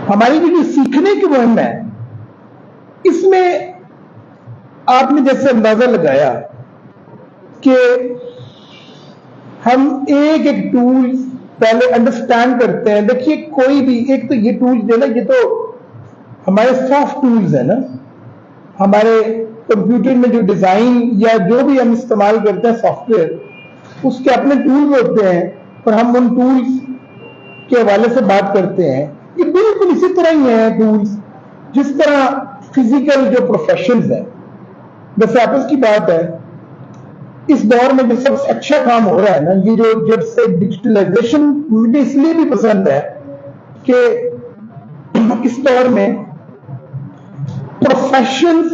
ہماری جو سیکھنے کی مہم ہے اس میں آپ نے جیسے اندازہ لگایا کہ ہم ایک ایک ٹول پہلے انڈرسٹینڈ کرتے ہیں. دیکھیے کوئی بھی ایک تو یہ ٹول جو ہے نا یہ تو ہمارے سافٹ ٹولز ہیں نا, ہمارے کمپیوٹر میں جو ڈیزائن یا جو بھی ہم استعمال کرتے ہیں سافٹ ویئر اس کے اپنے ٹولز ہوتے ہیں اور ہم ان ٹولز کے حوالے سے بات کرتے ہیں. یہ بالکل اسی طرح ہی ہیں ٹولز جس طرح فزیکل جو پروفیشنز ہیں. ویسے آپس کی بات ہے اس دور میں جو سب سے اچھا کام ہو رہا ہے نا یہ جو جب سے ڈیجیٹلائزیشن مجھے اس لیے بھی پسند ہے کہ اس دور میں پروفیشنز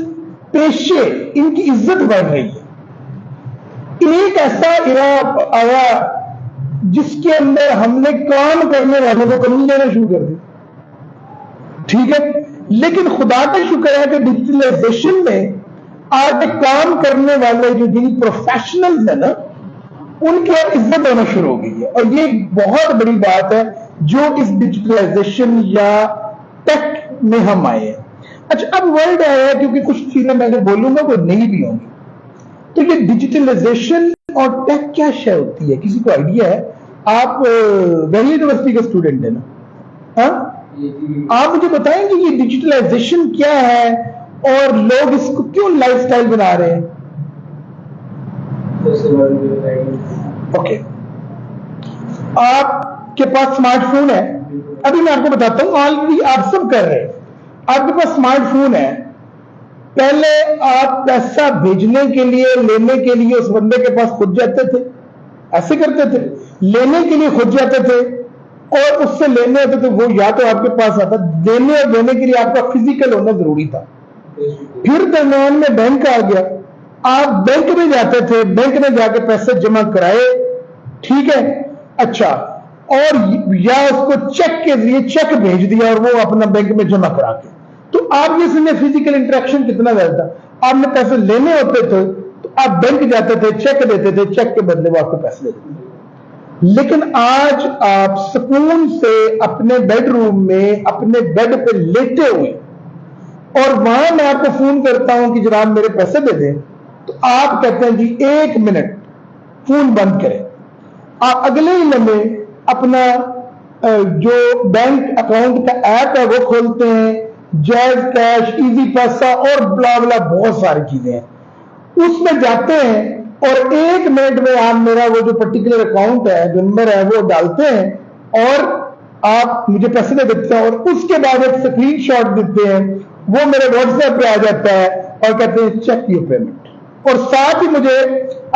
پیشے ان کی عزت بڑھ رہی ہے. ایک ایسا ایرا آیا جس کے اندر ہم نے کام کرنے والوں کو کمی لینا شروع کر دی, ٹھیک ہے, لیکن خدا کا شکر ہے کہ ڈیجیٹلائزیشن میں آج کام کرنے والے جو جن پروفیشنلز ہیں نا ان کی عزت ہونا شروع ہو گئی ہے, اور یہ بہت بڑی بات ہے جو اس ڈیجیٹلائزیشن یا ٹیک میں ہم آئے ہیں. اچھا اب ورڈ آیا ہے کیونکہ کچھ چیزیں میں اگر بولوں گا وہ نہیں بھی ہوں گی. تو یہ ڈیجیٹلائزیشن اور ٹیک کیا شے ہوتی ہے, کسی کو آئیڈیا ہے؟ آپ دہلی یونیورسٹی کے اسٹوڈنٹ ہیں نا, ہاں, آپ مجھے بتائیں کہ یہ ڈیجیٹلائزیشن کیا ہے اور لوگ اس کو کیوں لائف سٹائل بنا رہے ہیں؟ اوکے, آپ کے پاس اسمارٹ فون ہے, ابھی میں آپ کو بتاتا ہوں, آلریڈی آپ سب کر رہے ہیں, آپ کے پاس اسمارٹ فون ہے. پہلے آپ پیسہ بھیجنے کے لیے لینے کے لیے اس بندے کے پاس خود جاتے تھے, ایسے کرتے تھے, لینے کے لیے خود جاتے تھے اور اس سے لینے ہوتے تھے وہ یا تو آپ کے پاس آتا, دینے اور لینے کے لیے آپ کا فزیکل ہونا ضروری تھا. پھر درمیان میں بینک آ گیا, آپ بینک میں جاتے تھے, بینک میں جا کے پیسے جمع کرائے, ٹھیک ہے, اچھا, اور یا اس کو چیک کے ذریعے چیک بھیج دیا اور وہ اپنا بینک میں جمع کرا کے. تو آپ یہ سمجھے فزیکل انٹریکشن کتنا زیادہ تھا. آپ نے پیسے لینے ہوتے تھے تو آپ بینک جاتے تھے, چیک دیتے تھے, چیک کے بدلے وہ آپ کو پیسے دیتے تھے. لیکن آج آپ سکون سے اپنے بیڈ روم میں اپنے بیڈ پہ لیٹے ہوئے اور وہاں میں آپ کو فون کرتا ہوں کہ جناب میرے پیسے دے دیں, تو آپ کہتے ہیں جی 1 منٹ, فون بند کریں. آپ اگلے ہی لمحے اپنا جو بینک اکاؤنٹ کا ایپ ہے وہ کھولتے ہیں, جیز کیش, ایزی پیسہ اور بلا بلا بہت ساری چیزیں ہیں, اس میں جاتے ہیں اور 1 منٹ میں آپ میرا وہ جو پرٹیکولر اکاؤنٹ ہے, جو نمبر ہے وہ ڈالتے ہیں اور آپ مجھے پیسے دے دیتے ہیں, اور اس کے بعد ایک اسکرین شاٹ دیتے ہیں, وہ میرے واٹس ایپ پہ آ جاتا ہے اور کہتے ہیں چیک یور پیمنٹ, اور ساتھ ہی مجھے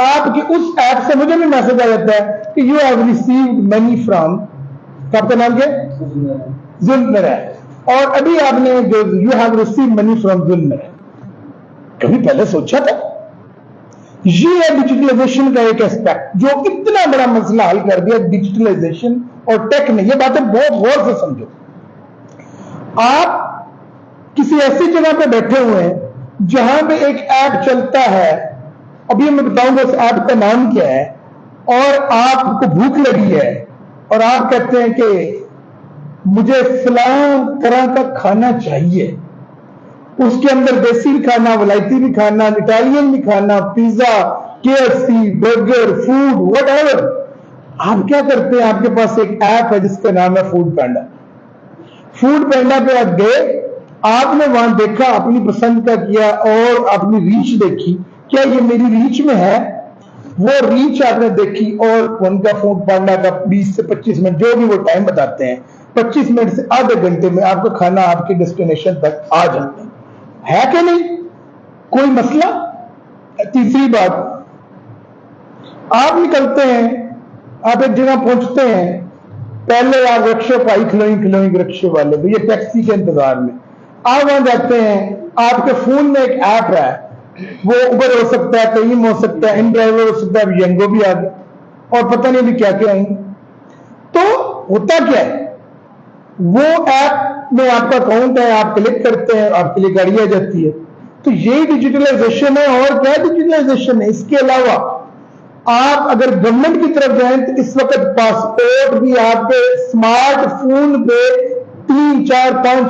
آپ کی اس ایپ سے مجھے بھی میسج آ جاتا ہے کہ you have received money from, آپ کا نام کیا؟ ظلمر ہے, اور ابھی آپ نے جو you have received money from ظلمر ہے. کبھی پہلے سوچا تھا؟ یہ ہے ڈیجیٹلائزیشن کا ایک اسپیکٹ جو اتنا بڑا مسئلہ حل کر دیا ڈیجیٹلائزیشن اور ٹیک نے. یہ باتیں بہت غور سے سمجھو. آپ کسی ایسی جگہ پہ بیٹھے ہوئے ہیں جہاں پہ ایک ایپ چلتا ہے, ابھی میں بتاؤں گا اس ایپ کا نام کیا ہے, اور آپ کو بھوک لگی ہے اور آپ کہتے ہیں کہ مجھے فلاں طرح کا کھانا چاہیے, اس کے اندر دیسی بھی کھانا, ولائتی بھی کھانا, اٹالین بھی کھانا, pizza, KFC, burger, food, what ever. آپ کیا کرتے ہیں, آپ کے پاس ایک ایپ ہے جس کا نام ہے فوڈ پینڈا. فوڈ پینڈا پہ آپ گئے, آپ نے وہاں دیکھا, اپنی پسند کا کیا اور اپنی ریچ دیکھی, کیا یہ میری ریچ میں ہے, وہ ریچ آپ نے دیکھی اور ان کا فوڈ پینڈا کا 20 سے 25 منٹ جو بھی وہ ٹائم بتاتے ہیں, 25 منٹ سے آدھے گھنٹے میں آپ کا کھانا آپ کے ڈیسٹینیشن تک آ جاتا ہے کہ نہیں؟ کوئی مسئلہ؟ تیسری بات, آپ نکلتے ہیں, آپ ایک جگہ پہنچتے ہیں, پہلے آپ رکشے پائی کھلوئیں رکشے والے بھی, یہ ٹیکسی کے انتظار میں آپ وہاں جاتے ہیں, آپ کے فون میں ایک ایپ ہے, وہ اوبر ہو سکتا ہے, قیم ہو سکتا ہے, ان ڈرائیور ہو سکتا ہے, ینگو بھی آ گیا اور پتہ نہیں بھی کیا کیا آئیں گے. تو ہوتا کیا ہے, وہ ایپ میں آپ کا اکاؤنٹ ہے, آپ کلک کرتے ہیں, آپ کے لیے گاڑی آ جاتی ہے. تو یہ ڈیجیٹلائزیشن ہے. اور کیا ڈیجیٹلائزیشن ہے؟ اس کے علاوہ آپ اگر گورنمنٹ کی طرف جائیں تو اس وقت پاسپورٹ بھی آپ کے اسمارٹ فون پہ 3 4 5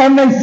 NIC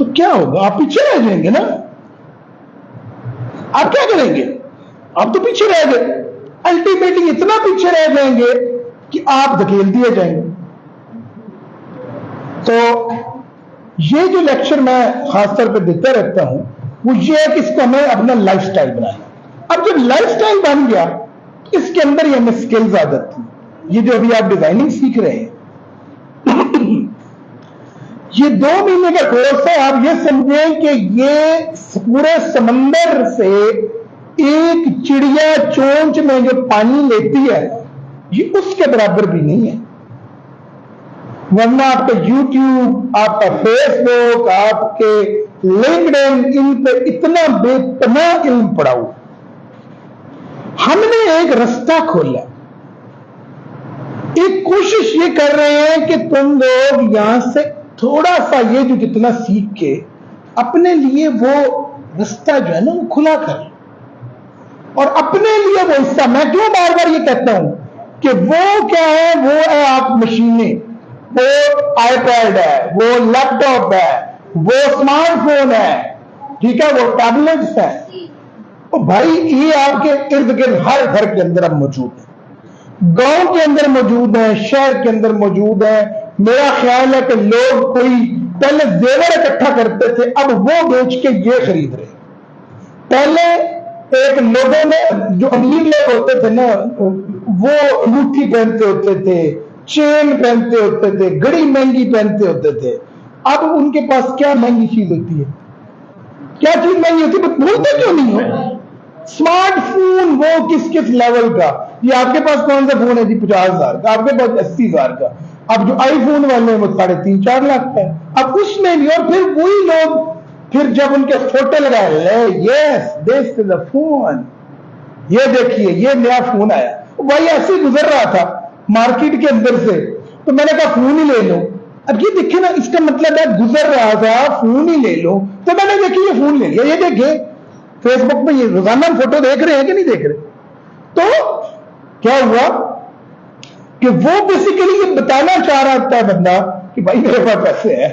تو کیا ہوگا؟ آپ پیچھے رہ جائیں گے نا. آپ کیا کریں گے؟ آپ تو پیچھے رہ گئے. الٹیمیٹلی اتنا پیچھے رہ جائیں گے کہ آپ دھکیل دیے جائیں گے. تو یہ جو لیکچر میں خاص طور پہ دیتا رہتا ہوں وہ یہ ہے کہ اس کو ہمیں اپنا لائف سٹائل بنانا. اب جب لائف سٹائل بن گیا اس کے اندر یہ ہمیں سکلز آ جاتی ہیں. یہ جو ابھی آپ ڈیزائننگ سیکھ رہے ہیں یہ 2 مہینے کا کورس ہے. آپ یہ سمجھیں کہ یہ پورے سمندر سے ایک چڑیا چونچ میں جو پانی لیتی ہے یہ اس کے برابر بھی نہیں ہے. ورنہ آپ کا یوٹیوب، آپ کا فیس بک، آپ کے لنکڈ ان پہ اتنا بے پناہ علم پڑا ہوا. ہم نے ایک رستہ کھولا، ایک کوشش یہ کر رہے ہیں کہ تم لوگ یہاں سے تھوڑا سا یہ جو جتنا سیکھ کے اپنے لیے وہ رستہ جو ہے نا وہ کھلا کر، اور اپنے لیے وہ حصہ. میں کیوں بار بار یہ کہتا ہوں کہ وہ کیا ہے؟ وہ ہے آپ مشینیں، وہ آئی پیڈ ہے، وہ لیپ ٹاپ ہے، وہ اسمارٹ فون ہے، ٹھیک ہے، وہ ٹیبلٹس ہے. بھائی یہ آپ کے ارد گرد ہر گھر کے اندر اب موجود ہے. گاؤں کے اندر موجود ہیں، شہر کے اندر موجود ہیں. میرا خیال ہے کہ لوگ کوئی پہلے زیور اکٹھا کرتے تھے، اب وہ بیچ کے یہ خرید رہے. پہلے ایک لوگوں میں جو امیر لوگ ہوتے تھے نا وہ انگوٹھی پہنتے ہوتے تھے، چین پہنتے ہوتے تھے، گھڑی مہنگی پہنتے ہوتے تھے. اب ان کے پاس کیا مہنگی چیز ہوتی ہے؟ کیا چیز مہنگی ہوتی ہے؟ بولتے کیوں نہیں ہو؟ Smart phone. وہ کس لیول کا؟ یہ آپ کے پاس کون سا فون ہے جی 50,000 کا، آپ کے پاس 80,000 کا. اب جو آئی فون والے ہیں وہ 3.5-4 لاکھ کا ہے. اب اس میں بھی، اور پھر وہی لوگ پھر جب ان کے فوٹو لگائے لے یس دس از اے فون، یہ دیکھیے یہ نیا فون آیا. بھائی ایسے ہی گزر رہا تھا مارکیٹ کے اندر سے تو میں نے کہا فون ہی لے لو. اب یہ دیکھیں نا، اس کا مطلب ہے گزر رہا تھا فون ہی لے لو، تو میں نے دیکھی یہ فون لے لیا. یہ دیکھیں فیس بک پہ یہ روزانہ فوٹو دیکھ رہے ہیں کہ نہیں دیکھ رہے؟ تو کیا ہوا کہ وہ بیسیکلی یہ بتانا چاہ رہا تھا بندہ کہ بھائی میرے پاس پیسے ہیں،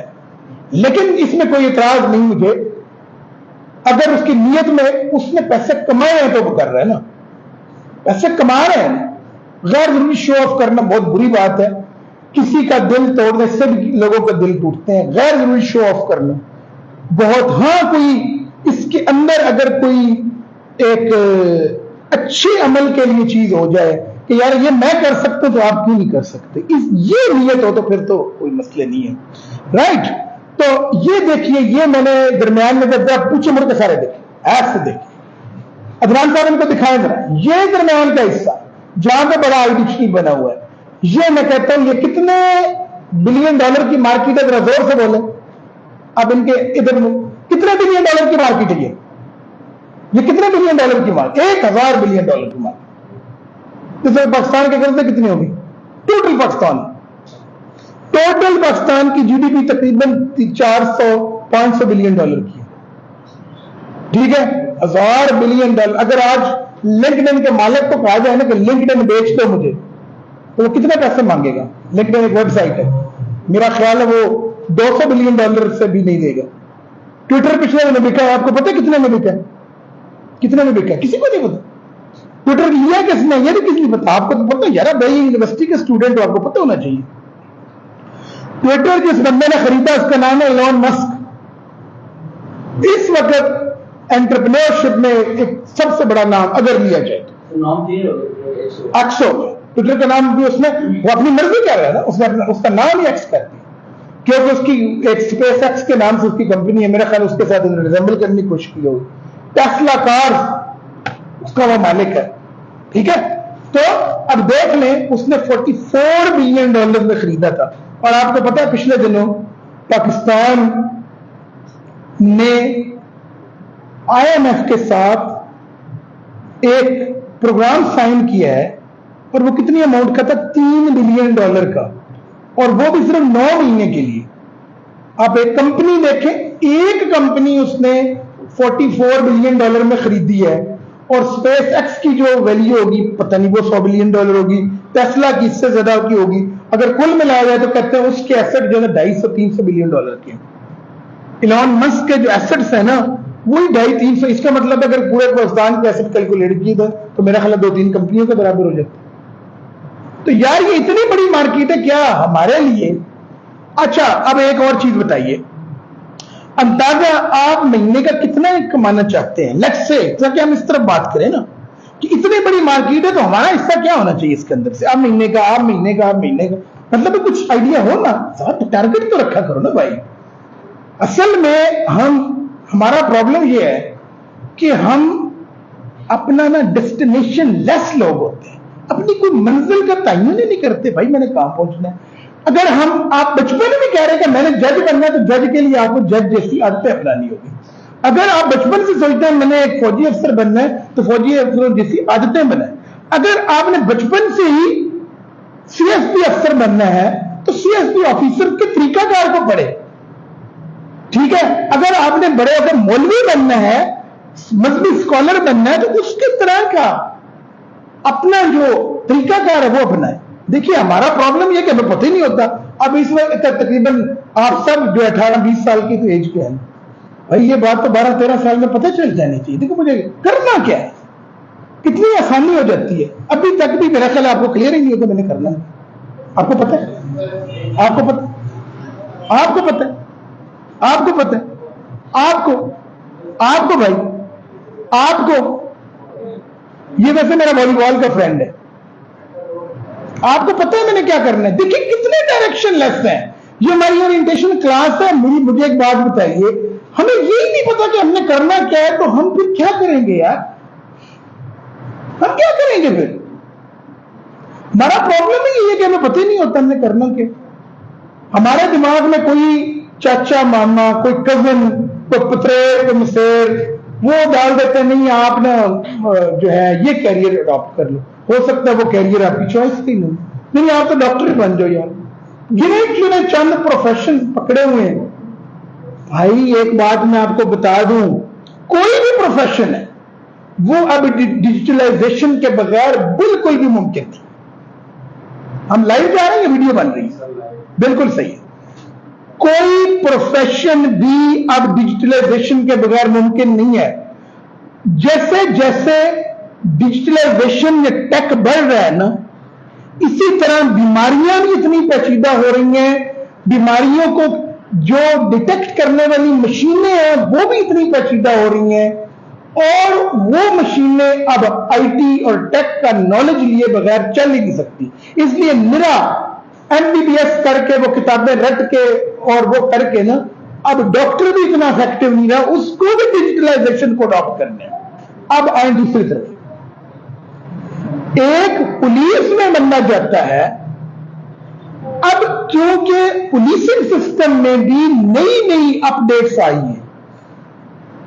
لیکن اس میں کوئی اعتراض نہیں مجھے. اگر اس کی نیت میں اس نے پیسے کمائے ہیں تو وہ کر رہا ہے نا، پیسے کما رہے ہیں. غیر ضروری شو آف کرنا بہت بری بات ہے. کسی کا دل توڑنے سے بھی لوگوں کا دل ٹوٹتے ہیں. غیر ضروری شو آف کرنا بہت، ہاں کوئی اس کے اندر اگر کوئی ایک اچھے عمل کے لیے چیز ہو جائے کہ یار یہ میں کر سکتا ہوں تو آپ کیوں نہیں کر سکتے، یہ نیت ہو تو پھر تو کوئی مسئلہ نہیں ہے. رائٹ؟ تو یہ دیکھیے، یہ میں نے درمیان میں جب آپ پوچھے مڑ کے سارے دیکھیں، ایسے دیکھیں. عدنان صاحب ان کو دکھائیں ذرا یہ درمیان کا حصہ جہاں پہ بڑا آئی ڈکشنری بنا ہوا ہے. یہ میں کہتا ہوں یہ کتنے بلین ڈالر کی مارکیٹ ہے؟ ذرا زور سے بولیں. اب ان کے ادھر کتنے بلین ڈالر کی مارکیٹ ہے؟ یہ کتنے بلین ڈالر کی مارکیٹ؟ 1000 بلین ڈالر کی مارکیٹ. جیسے پاکستان کے قرضے کتنے ہوگی ٹوٹل پاکستان کی جی ڈی پی تقریباً 400-500 بلین ڈالر کی ہے. ٹھیک ہے، 1000 بلین ڈالر. اگر آج لنکڈ ان کے مالک کو کہا جائے نا کہ لنکڈ ان بیچ دو مجھے، تو وہ کتنے پیسے مانگے گا؟ لنکڈ ان ایک ویب سائٹ ہے، میرا خیال ہے وہ 200 بلین ڈالر سے بھی نہیں دے گا. ٹویٹر پچھلے میں بکا ہے، آپ کو پتا کتنے میں بکا ہے؟ کتنے میں بکا ہے؟ کسی کو نہیں پتا. ٹویٹر لیا کس نے یہ نہیں کسی نے پتا. آپ کو تو پتا یار بھائی یونیورسٹی کے اسٹوڈنٹ ہو، آپ کو پتا ہونا چاہیے. ٹویٹر جس بندے نے خریدا اس کا نام ہے ایلون مسک. اس وقت انٹرپرینورشپ میں ایک سب سے بڑا نام اگر لیا جائے تو ایکسو. ٹویٹر کا نام بھی اس نے وہ اپنی مرضی کر رہا ہے نا، اس کا نام ہی ایکس کر دیا کیونکہ اس کی ایک اسپیس ایکس کے نام سے اس کی کمپنی ہے. میرا خیال اس کے ساتھ ریزمبل کرنے کی کوشش کی ہوگی. ٹیسلا کار اس کا وہ مالک ہے. ٹھیک ہے، تو اب دیکھ لیں اس نے 44 بلین ڈالر میں خریدا تھا. اور آپ کو پتا ہے پچھلے دنوں پاکستان نے آئی ایم ایف کے ساتھ ایک پروگرام سائن کیا ہے، اور وہ کتنی اماؤنٹ کا تھا؟ 3 بلین ڈالر کا، اور وہ بھی صرف 9 مہینے کے لیے. آپ ایک کمپنی دیکھیں، ایک کمپنی اس نے 44 بلین ڈالر میں خریدی ہے، اور اسپیس ایکس کی جو ویلیو ہوگی پتہ نہیں وہ 100 بلین ڈالر ہوگی، ٹیسلا کی اس سے زیادہ کی ہوگی. اگر کل ملایا جائے تو کہتے ہیں اس کے ایسٹ جو ہے 250-300 بلین ڈالر کے. ایلون مسک کے جو ایسٹس ہیں نا وہی 250-300. اس کا مطلب اگر پورے پاکستان کے ایسٹ کیلکولیٹ کی تھا تو میرا خیال 2-3 کمپنیوں کے برابر ہو جاتا. تو یار یہ اتنی بڑی مارکیٹ ہے کیا ہمارے لیے. اچھا اب ایک اور چیز بتائیے, اندازہ آپ مہینے کا کتنا کمانا چاہتے ہیں؟ لیٹس سے کہ ہم اس طرف بات کریں نا کہ اتنی بڑی مارکیٹ ہے تو ہمارا حصہ کیا ہونا چاہیے اس کے اندر سے؟ آپ مہینے کا مطلب کچھ آئیڈیا ہو نا, ٹارگیٹ تو رکھا کرو نا بھائی. اصل میں ہمارا پرابلم یہ ہے کہ ہم اپنا نا ڈیسٹینیشن لیس لوگ ہوتے ہیں, اپنی کوئی منزل کا تعین نہیں کرتے بھائی میں نے کہاں پہنچنا ہے. اگر آپ بچپن میں کہہ رہے ہیں کہ میں نے جج بننا ہے تو جج کے لیے آپ کو جج جیسی عادتیں اپنانی ہوگی. اگر آپ بچپن سے سوچتے ہیں میں نے ایک فوجی افسر بننا ہے تو فوجی افسروں جیسی عادتیں بنائیں. اگر آپ نے بچپن سے ہی سی ایس پی افسر بننا ہے تو سی ایس پی آفیسر کے طریقہ کار کو پڑھے, ٹھیک ہے. اگر آپ نے بڑے ہو کر مولوی بننا ہے, مذہبی اسکالر بننا ہے تو اس کے طرح کا اپنا جو طریقہ کار ہے وہ اپنائے. دیکھیے ہمارا پرابلم یہ کہ ہمیں پتہ ہی نہیں ہوتا. اب اس وقت تقریباً آپ سب جو 18-20 سال کی تو ایج کے ہیں بھائی, یہ بات تو 12-13 سال میں پتہ چل جانی چاہیے. دیکھو مجھے کرنا کیا ہے, کتنی آسانی ہو جاتی ہے. ابھی تک بھی میرا خیال آپ کو کلیئر ہی نہیں ہے کہ میں نے کرنا ہے. آپ کو پتہ ہے, آپ کو پتہ بھائی, آپ کو یہ ویسے میرا والی بال کا فرینڈ ہے, آپ کو پتہ ہے میں نے کیا کرنا ہے. دیکھیں کتنے ڈائریکشن لیس ہیں. یہ ہماری اورینٹیشن کلاس ہے. مجھے ایک بات بتائیے, ہمیں یہی نہیں پتا کہ ہم نے کرنا کیا ہے تو ہم پھر کیا کریں گے یار, ہم کیا کریں گے پھر؟ ہمارا پرابلم ہی یہ ہے کہ ہمیں پتہ ہی نہیں ہوتا ہم نے کرنا کیا. ہمارے دماغ میں کوئی چاچا ماما, کوئی کزن, کوئی پترے, کوئی مسیر وہ ڈال دیتے نہیں آپ نے جو ہے یہ کیریئر اڈاپٹ کر لو. ہو سکتا ہے وہ کیریئر آپ کی چوائس کی نہیں, آپ تو ڈاکٹر بن جاؤ یار. گنے چنے چند پروفیشن پکڑے ہوئے ہیں بھائی. ایک بات میں آپ کو بتا دوں, کوئی بھی پروفیشن ہے وہ اب ڈیجیٹلائزیشن کے بغیر بالکل بھی ممکن تھی. ہم لائیو جا رہے ہیں, ویڈیو بن رہی ہے, بالکل صحیح ہے. کوئی پروفیشن بھی اب ڈیجیٹلائزیشن کے بغیر ممکن نہیں ہے. جیسے جیسے ڈیجیٹلائزیشن یا ٹیک بڑھ رہا ہے نا, اسی طرح بیماریاں بھی اتنی پیچیدہ ہو رہی ہیں. بیماریوں کو جو ڈیٹیکٹ کرنے والی مشینیں ہیں وہ بھی اتنی پیچیدہ ہو رہی ہیں, اور وہ مشینیں اب آئی ٹی اور ٹیک کا نالج لیے بغیر چل ہی نہیں سکتی. اس لیے میرا MBBS کر کے وہ کتابیں رٹ کے اور وہ کر کے نا اب ڈاکٹر بھی اتنا افیکٹو نہیں رہا, اس کو بھی ڈیجیٹلائزیشن کو اڈاپٹ کرنا ہے. اب آئیں دوسری طرف, ایک پولیس میں بننا چاہتا ہے. اب کیونکہ پولیسنگ سسٹم میں بھی نئی اپڈیٹس آئی ہیں,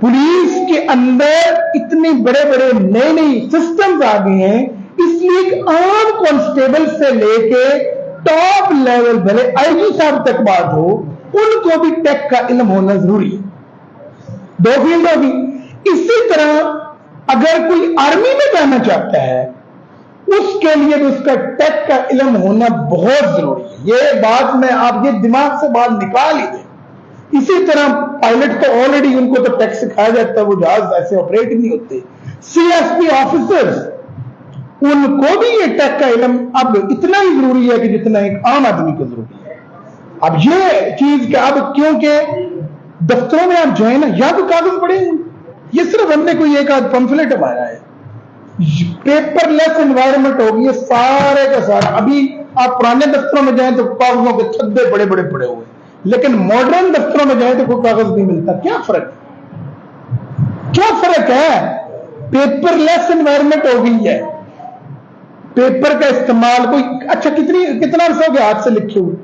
پولیس کے اندر اتنے بڑے نئے سسٹمز آ گئے ہیں, اس لیے ایک عام کانسٹیبل سے لے کے ٹاپ لیول بھلے آئی جی صاحب تک بات ہو, ان کو بھی ٹیک کا علم ہونا ضروری ہے. 2 فیلڈ ہوگی. اسی طرح اگر کوئی آرمی میں جانا چاہتا ہے اس کے لیے بھی اس کا ٹیک کا علم ہونا بہت ضروری ہے. یہ بات میں آپ یہ دماغ سے بات نکال ہی دیں. اسی طرح پائلٹ تو آلریڈی ان کو تو ٹیک سکھایا جاتا ہے, وہ جہاز ایسے آپریٹ نہیں ہوتے. CSP آفیسرز ان کو بھی یہ ٹیک کا علم اب اتنا ہی ضروری ہے کہ جتنا ایک عام آدمی کو ضروری ہے. اب یہ چیز کہ اب کیونکہ دفتروں میں آپ جائیں نا, یا تو کاغذ پڑے ہیں, یہ صرف ہم نے کوئی ایک آدھ پمفلٹ ہمارا ہے, پیپر لیس انوائرمنٹ ہوگی یہ سارے کا سارا. ابھی آپ پرانے دفتروں میں جائیں تو کاغذوں کے چھدے بڑے پڑے ہوئے, لیکن ماڈرن دفتروں میں جائیں تو کوئی کاغذ نہیں ملتا. کیا فرق ہے؟ پیپر لیس انوائرمنٹ ہو گئی ہے. پیپر کا استعمال کوئی اچھا کتنا عرصہ ہو گیا ہاتھ سے لکھے ہوئے؟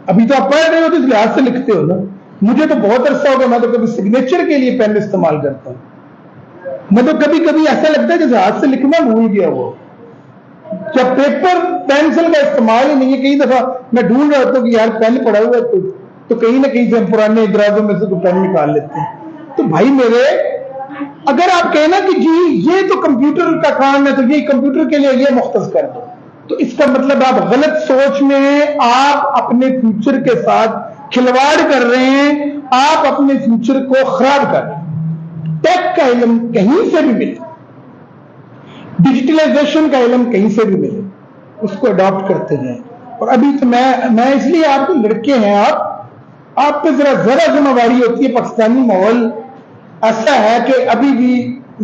ابھی تو آپ پڑھ رہے ہو تو اس لیے ہاتھ سے لکھتے ہو نا. مجھے تو بہت عرصہ ہو گیا, میں تو کبھی سگنیچر کے لیے پین استعمال کرتا ہوں. میں تو کبھی ایسا لگتا ہے جیسے ہاتھ سے لکھنا بھول گیا. وہ جب پیپر پینسل کا استعمال ہی نہیں ہے. کئی دفعہ میں ڈھونڈ رہا ہوتا ہوں کہ یار پین پڑا ہوا ہے تو کہیں نہ کہیں سے ہم پرانے ادرازوں میں سے کوئی پین نکال لیتے ہیں. تو بھائی میرے, اگر آپ کہنا کہ جی یہ تو کمپیوٹر کا کام ہے تو یہ کمپیوٹر کے لیے یہ مختص کر دو, تو اس کا مطلب آپ غلط سوچ میں, آپ اپنے فیوچر کے ساتھ کھلواڑ کر رہے ہیں، آپ اپنے فیوچر کو خراب کر رہے ہیں۔ ٹیک کا علم کہیں سے بھی ملے، ڈیجیٹلائزیشن کا علم کہیں سے بھی ملے، اس کو اڈاپٹ کرتے جائیں۔ اور ابھی تو میں اس لیے آپ کے لڑکے ہیں، آپ پہ ذرا ذمہ داری ہوتی ہے۔ پاکستانی ماحول ایسا ہے کہ ابھی بھی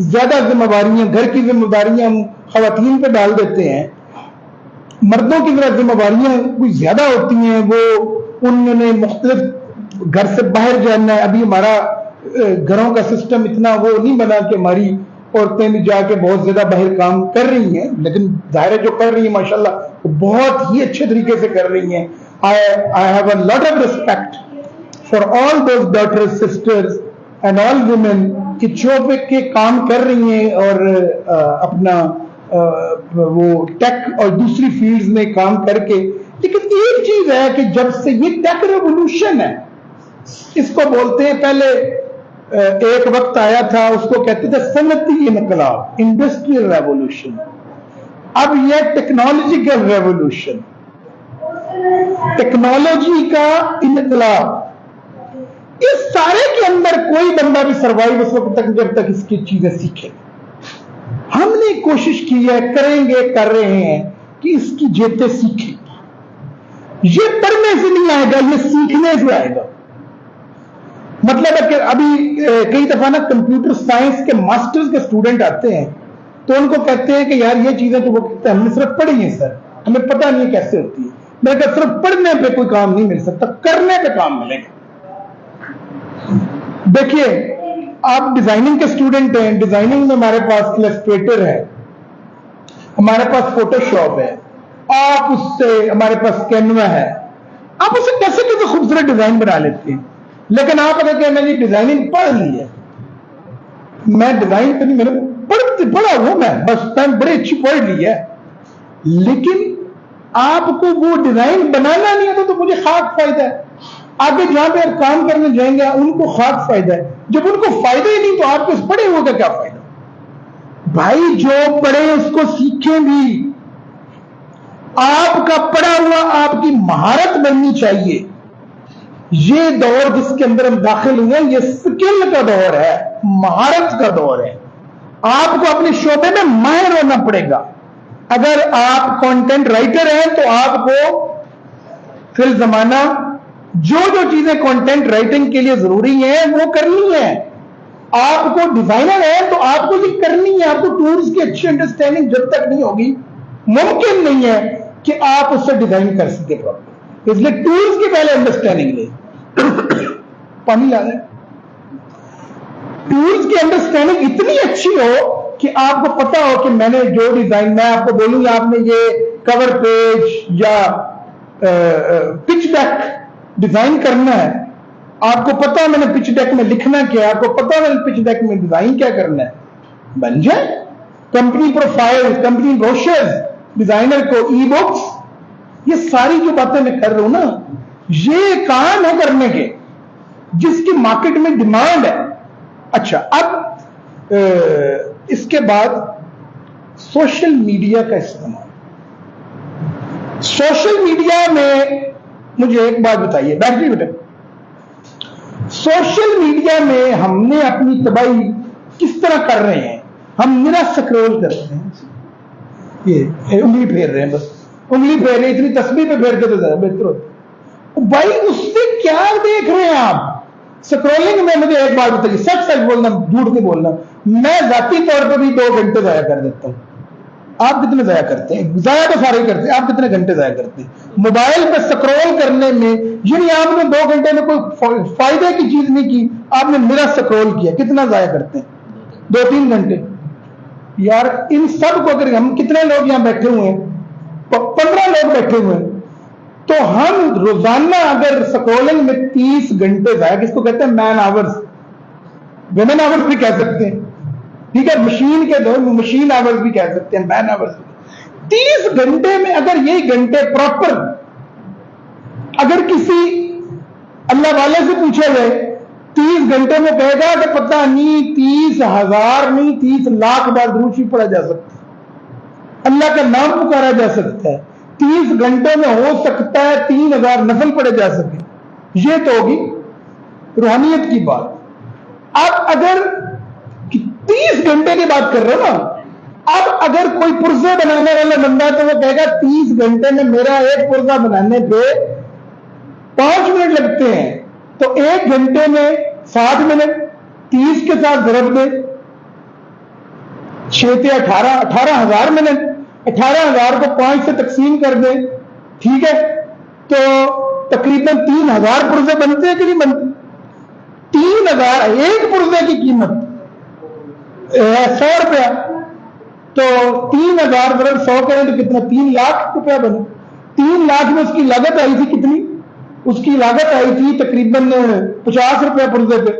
زیادہ ذمہ داریاں، گھر کی ذمہ داریاں ہم خواتین پہ ڈال دیتے ہیں، مردوں کی ذمہ داریاں کوئی زیادہ ہوتی ہیں، وہ انہوں نے مختلف گھر سے باہر جانا ہے۔ ابھی ہمارا گھروں کا سسٹم اتنا وہ نہیں بنا کہ ہماری عورتیں بھی جا کے بہت زیادہ باہر کام کر رہی ہیں، لیکن ظاہر ہے جو کر رہی ہیں ماشاءاللہ وہ بہت ہی اچھے طریقے سے کر رہی ہیں۔ I have a lot of respect for all those daughters, sisters and all women کہ جو کہ کام کر رہی ہیں اور اپنا وہ ٹیک اور دوسری فیلڈز میں کام کر کے۔ لیکن ایک چیز ہے کہ جب سے یہ ٹیک ریولوشن ہے، اس کو بولتے ہیں، پہلے ایک وقت آیا تھا اس کو کہتے تھے صنعتی انقلاب، انڈسٹریل ریولوشن، اب یہ ٹیکنالوجیکل ریولوشن، ٹیکنالوجی کا انقلاب۔ اس سارے کے اندر کوئی بندہ بھی سروائیو اس وقت تک جب تک اس کی چیزیں سیکھے۔ ہم نے کوشش کی ہے، کریں گے، کر رہے ہیں کہ اس کی جیتے سیکھیں۔ یہ پڑھنے سے نہیں آئے گا، یہ سیکھنے سے آئے گا۔ مطلب ہے کہ ابھی کئی دفعہ نا کمپیوٹر سائنس کے ماسٹرز کے اسٹوڈنٹ آتے ہیں تو ان کو کہتے ہیں کہ یار یہ چیزیں تو وہ کہتے ہیں ہم نے صرف پڑھی ہیں سر، ہمیں پتہ نہیں کیسے ہوتی ہے۔ میں کہا صرف پڑھنے پہ کوئی کام نہیں مل سکتا، کرنے پہ کام ملے گا۔ دیکھیے آپ ڈیزائننگ کے اسٹوڈنٹ ہیں، ڈیزائننگ میں ہمارے پاس السٹریٹر ہے، ہمارے پاس فوٹو شاپ ہے، آپ اس سے، ہمارے پاس کینوا ہے، آپ اسے کیسے کیسے خوبصورت ڈیزائن بنا لیتے ہیں۔ لیکن آپ اگر کہ میں نے ڈیزائننگ پڑھ لی ہے، میں ڈیزائن تو نہیں، میں نے پڑھا ہوں، میں بس بڑی اچھی پڑھ لی ہے، لیکن آپ کو وہ ڈیزائن بنانا نہیں آتا تو مجھے خاک فائدہ ہے۔ آگے جہاں پہ آپ کام کرنے جائیں گے ان کو خاک فائدہ ہے، جب ان کو فائدہ ہی نہیں تو آپ کو پڑھے ہوئے کا کیا فائدہ؟ بھائی جو پڑھے اس کو سیکھیں بھی، آپ کا پڑھا ہوا آپ کی مہارت بننی چاہیے۔ یہ دور جس کے اندر ہم داخل ہوئے ہیں یہ سکل کا دور ہے، مہارت کا دور ہے۔ آپ کو اپنے شعبے میں ماہر ہونا پڑے گا۔ اگر آپ کانٹینٹ رائٹر ہیں تو آپ کو فی الزمانہ جو چیزیں کانٹینٹ رائٹنگ کے لیے ضروری ہیں وہ کرنی ہے۔ آپ کو ڈیزائنر ہے تو آپ کو یہ کرنی ہے۔ آپ کو ٹولز کی اچھی انڈرسٹینڈنگ جب تک نہیں ہوگی ممکن نہیں ہے کہ آپ اس سے ڈیزائن کر سکے پراپر۔ اس لیے ٹولز کی پہلے انڈرسٹینڈنگ لیں۔ پانی لا دیں۔ ٹولز کی انڈرسٹینڈنگ اتنی اچھی ہو کہ آپ کو پتا ہو کہ میں نے جو ڈیزائن، میں آپ کو بولوں گا آپ نے یہ کور پیج یا پچ ڈیک ڈیزائن کرنا ہے، آپ کو پتا میں نے پچ ڈیک میں لکھنا کیا، آپ کو پتا میں نے پچ ڈیک میں ڈیزائن کیا کرنا ہے، بن جائے۔ Company profile, company brochures, designer کو ای بکس، یہ ساری جو باتیں میں کر رہا ہوں نا یہ کام ہے کرنے کے جس کی مارکیٹ میں ڈیمانڈ ہے۔ اچھا اب اس کے بعد سوشل میڈیا کا استعمال۔ سوشل میڈیا میں مجھے ایک بات بتائیے، بیٹھیے بیٹے، سوشل میڈیا میں ہم نے اپنی تباہی کس طرح کر رہے ہیں؟ ہم میرا سکرول کر رہے ہیں، یہ انگلی پھیر رہے ہیں، بس انگلی پھیر رہے ہیں، اتنی تسبیح پہ پھیر کے تو زیادہ بہتر ہوتا۔ بھائی اس سے کیا دیکھ رہے ہیں آپ؟ سکرولنگ میں مجھے ایک بات بتائیے، سچ بولنا، جھوٹ نہیں بولنا، میں ذاتی طور پہ بھی 2 گھنٹے ضائع کر دیتا ہوں۔ آپ کتنے ضائع کرتے ہیں؟ ضائع تو سارے ہی کرتے ہیں، آپ کتنے گھنٹے ضائع کرتے ہیں موبائل پہ سکرول کرنے میں؟ یعنی آپ نے 2 گھنٹے میں کوئی فائدے کی چیز نہیں کی، آپ نے میرا سکرول کیا، کتنا ضائع کرتے ہیں؟ 2-3 گھنٹے۔ یار ان سب کو اگر ہم کتنے لوگ یہاں بیٹھے ہوئے ہیں، 15 لوگ بیٹھے ہوئے ہیں، تو ہم روزانہ اگر سکرولنگ میں 30 گھنٹے ضائع، کس کو کہتے ہیں مین آورز، ویمن آورز بھی کہہ سکتے ہیں، ٹھیک ہے، مشین کے دور میں مشین آورز بھی کہہ سکتے ہیں، مین آورز۔ 30 گھنٹے میں اگر یہ گھنٹے پراپر، اگر کسی اللہ والے سے پوچھا جائے 30 گھنٹے میں کہے گا کہ پتہ نہیں 30,000 نہیں 30 لاکھ بار درود شریف پڑھا جا سکتا ہے، اللہ کا نام پکارا جا سکتا ہے، 30 گھنٹے میں ہو سکتا ہے 3,000 نفل پڑھے جا سکے۔ یہ تو ہوگی روحانیت کی بات. اب اگر 30 گھنٹے کی بات کر رہے ہو نا, اب اگر کوئی پرزے بنانے والا بندہ تو وہ کہے گا 30 گھنٹے میں میرا ایک پرزہ بنانے پہ 5 منٹ لگتے ہیں, تو 1 گھنٹے میں 60 منٹ, 30 کے ساتھ ضرب دے 6 سے 18,000 منٹ, 18,000 کو 5 سے تقسیم کر دیں, ٹھیک ہے, تو تقریباً 3,000 پرزے بنتے ہیں کہ نہیں بنتے؟ 3,000 ایک پرزے کی قیمت 100 روپیہ, تو 3,000 ضرب 100 کریں تو کتنا 3 لاکھ روپیہ بنے. 3 لاکھ میں اس کی لاگت آئی تھی کتنی؟ اس کی لاگت آئی تھی تقریباً 50 روپیہ پرزے پہ.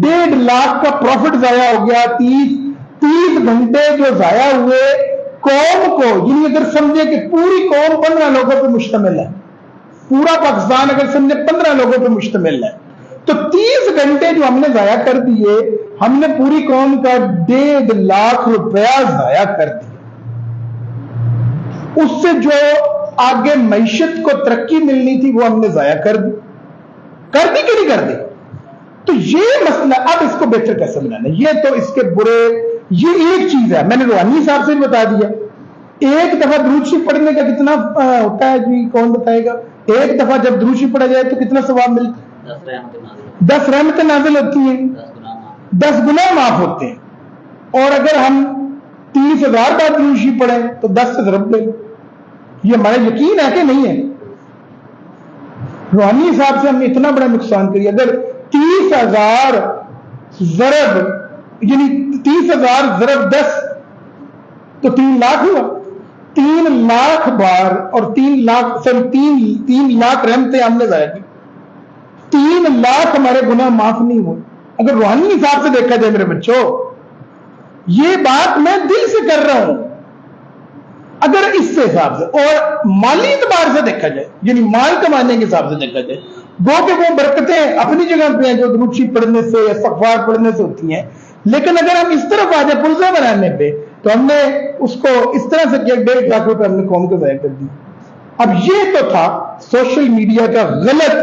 1.5 لاکھ کا پروفٹ ضائع ہو گیا. 30 گھنٹے جو ضائع ہوئے قوم کو, یعنی اگر سمجھے کہ پوری قوم 15 لوگوں پہ مشتمل ہے, پورا پاکستان اگر سمجھے 15 لوگوں پہ مشتمل ہے, تو 30 گھنٹے جو ہم نے ضائع کر دیے, ہم نے پوری قوم کا 1.5 لاکھ روپیہ ضائع کر دیا. اس سے جو آگے معیشت کو ترقی ملنی تھی وہ ہم نے ضائع کر دی کہ نہیں کر دی؟ تو یہ مسئلہ اب اس کو بہتر کیسے بنانا, یہ تو اس کے برے, یہ ایک چیز ہے. میں نے روحانی صاحب سے بھی بتا دیا, ایک دفعہ درود شریف پڑھنے کا کتنا ہوتا ہے جی, کون بتائے گا؟ ایک دفعہ جب درود شریف پڑھا جائے تو کتنا ثواب ملتا ہے؟ 10 رحمتیں نازل ہوتی ہیں, 10 گناہ معاف ہوتے ہیں. اور اگر ہم 30,000 بار درود شریف پڑھیں تو 10 سے ضرب لیں. یہ ہمارا یقین ہے کہ نہیں ہے؟ روحانی صاحب سے ہم نے اتنا بڑا نقصان کری. اگر 30,000 ضرب یعنی 30,000 ضرب 10 تو 3 لاکھ ہوا. 3 لاکھ بار اور 3 لاکھ رحمتیں ہم نے ضائع کی. 3 لاکھ ہمارے گناہ معاف نہیں ہوئے. اگر روحانی حساب سے دیکھا جائے میرے بچوں, یہ بات میں دل سے کر رہا ہوں, اگر اس سے حساب سے اور مالی اعتبار سے دیکھا جائے, یعنی مال کمانے کے حساب سے دیکھا جائے, گو کہ وہ برکتیں اپنی جگہ پہ ہیں جو درود شریف پڑھنے سے, استغفار پڑھنے سے ہوتی ہیں. لیکن اگر ہم اس طرف آ جائیں پرزہ بنانے پہ, تو ہم نے اس کو اس طرح سے کیا 1.5 لاکھ روپے ہم نے قوم کو ضائع کر دی. اب یہ تو تھا سوشل میڈیا کا غلط.